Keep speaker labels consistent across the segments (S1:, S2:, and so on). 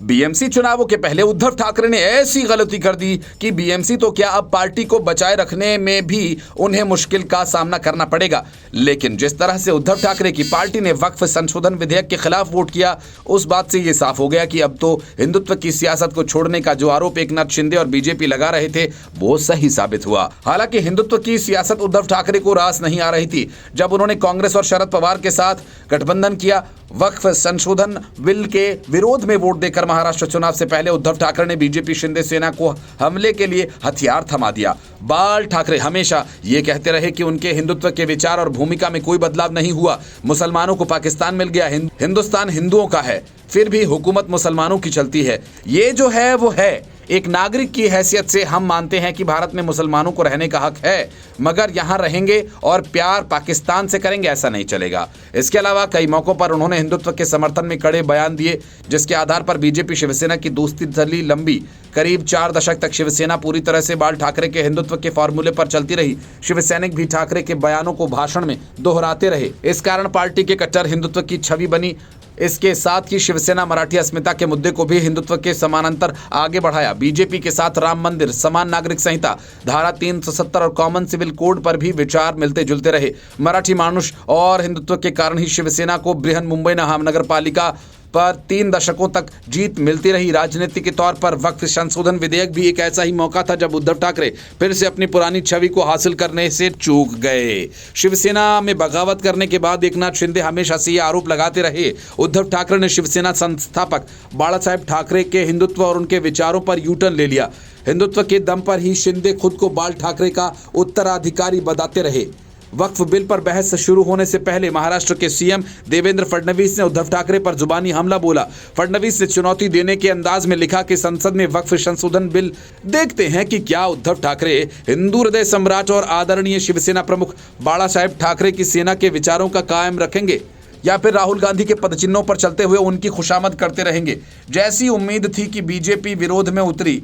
S1: BMC चुनावों के पहले उद्धव ठाकरे ने ऐसी गलती कर दी कि बीएमसी तो क्या, अब पार्टी को बचाए रखने में भी उन्हें मुश्किल का सामना करना पड़ेगा। लेकिन जिस तरह से उद्धव ठाकरे की पार्टी ने वक्फ संशोधन विधेयक के खिलाफ वोट किया, उस बात से यह साफ हो गया कि अब तो हिंदुत्व की सियासत को छोड़ने का जो आरोप एकनाथ शिंदे और बीजेपी लगा रहे थे वो सही साबित हुआ। हालांकि हिंदुत्व की सियासत उद्धव ठाकरे को रास नहीं आ रही थी। जब उन्होंने कांग्रेस और शरद पवार के साथ गठबंधन किया, वक्फ संशोधन बिल के विरोध में वोट देकर महाराष्ट्र चुनाव से पहले उद्धव ठाकरे ने बीजेपी शिंदे सेना को हमले के लिए हथियार थमा दिया। बाल ठाकरे हमेशा ये कहते रहे कि उनके हिंदुत्व के विचार और भूमिका में कोई बदलाव नहीं हुआ। मुसलमानों को पाकिस्तान मिल गया, हिंदुस्तान हिंदुओं का है, फिर भी हुकूमत मुसलमानों की चलती है। ये जो है वो है। एक नागरिक की हैसियत से हम मानते हैं कि भारत में मुसलमानों को रहने का हक है, मगर यहाँ रहेंगे और प्यार पाकिस्तान से करेंगे, ऐसा नहीं चलेगा। इसके अलावा कई मौकों पर उन्होंने हिंदुत्व के समर्थन में कड़े बयान दिए, जिसके आधार पर बीजेपी शिवसेना की दोस्ती चली लंबी। करीब 4 दशक तक शिवसेना पूरी तरह से बाल ठाकरे के हिंदुत्व के फॉर्मूले पर चलती रही। शिवसैनिक भी ठाकरे के बयानों को भाषण में दोहराते रहे। इस कारण पार्टी के कट्टर हिंदुत्व की छवि बनी। इसके साथ ही शिवसेना मराठी अस्मिता के मुद्दे को भी हिंदुत्व के समानांतर आगे बढ़ाया। बीजेपी के साथ राम मंदिर, समान नागरिक संहिता, धारा 370 और कॉमन सिविल कोड पर भी विचार मिलते जुलते रहे। मराठी मानुष और हिंदुत्व के कारण ही शिवसेना को बृहन मुंबई महानगर पालिका पर 3 दशकों तक जीत मिलती रही। राजनीति के तौर पर वक्फ संशोधन विधेयक भी एक ऐसा ही मौका था जब उद्धव ठाकरे फिर से अपनी पुरानी छवि को हासिल करने से चूक गए। शिवसेना में बगावत करने के बाद एकनाथ शिंदे हमेशा से ये आरोप लगाते रहे, उद्धव ठाकरे ने शिवसेना संस्थापक बाला साहेब ठाकरे के हिंदुत्व और उनके विचारों पर यूटर्न ले लिया। हिंदुत्व के दम पर ही शिंदे खुद को बाल ठाकरे का उत्तराधिकारी बताते रहे। वक्फ बिल पर बहस शुरू होने से पहले महाराष्ट्र के सीएम देवेंद्र फडणवीस ने उद्धव ठाकरे पर जुबानी हमला बोला। फडणवीस ने चुनौती देने के अंदाज में लिखा कि संसद में वक्फ संशोधन बिल, देखते हैं कि क्या उद्धव ठाकरे हिंदू हृदय सम्राट और आदरणीय शिवसेना प्रमुख बाला साहेब ठाकरे की सेना के विचारों का कायम रखेंगे या फिर राहुल गांधी के पदचिन्हों पर चलते हुए उनकी खुशामद करते रहेंगे। जैसी उम्मीद थी कि बीजेपी विरोध में उतरी,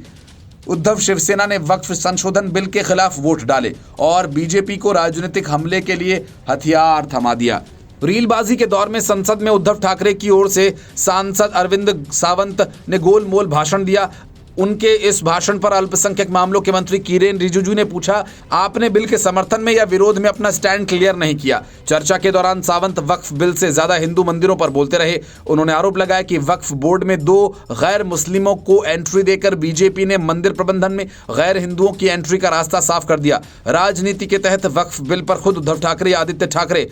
S1: उद्धव शिवसेना ने वक्फ संशोधन बिल के खिलाफ वोट डाले और बीजेपी को राजनीतिक हमले के लिए हथियार थमा दिया। रीलबाजी के दौर में संसद में उद्धव ठाकरे की ओर से सांसद अरविंद सावंत ने गोलमोल भाषण दिया। उनके इस भाषण पर अल्पसंख्यक मामलों के मंत्री किरेन रिजिजू ने पूछा, आपने बिल के समर्थन में या विरोध में अपना स्टैंड क्लियर नहीं किया। चर्चा के दौरान सावंत वक्फ बिल से ज्यादा हिंदू मंदिरों पर बोलते रहे। उन्होंने आरोप लगाया कि वक्फ बोर्ड में 2 गैर मुस्लिमों को एंट्री देकर बीजेपी ने मंदिर प्रबंधन में गैर हिंदुओं की एंट्री का रास्ता साफ कर दिया। राजनीति के तहत वक्फ बिल पर खुद उद्धव ठाकरे या आदित्य ठाकरे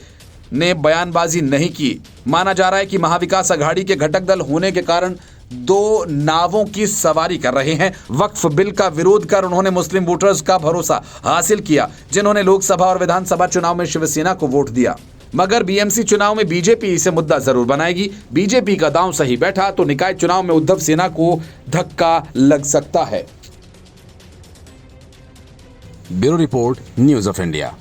S1: ने बयानबाजी नहीं की। माना जा रहा है कि महाविकास अघाड़ी के घटक दल होने के कारण 2 नावों की सवारी कर रहे हैं। वक्फ बिल का विरोध कर उन्होंने मुस्लिम वोटर्स का भरोसा हासिल किया, जिन्होंने लोकसभा और विधानसभा चुनाव में शिवसेना को वोट दिया। मगर बीएमसी चुनाव में बीजेपी इसे मुद्दा जरूर बनाएगी। बीजेपी का दांव सही बैठा तो निकाय चुनाव में उद्धव सेना को धक्का लग सकता है।
S2: Bureau report, news of India.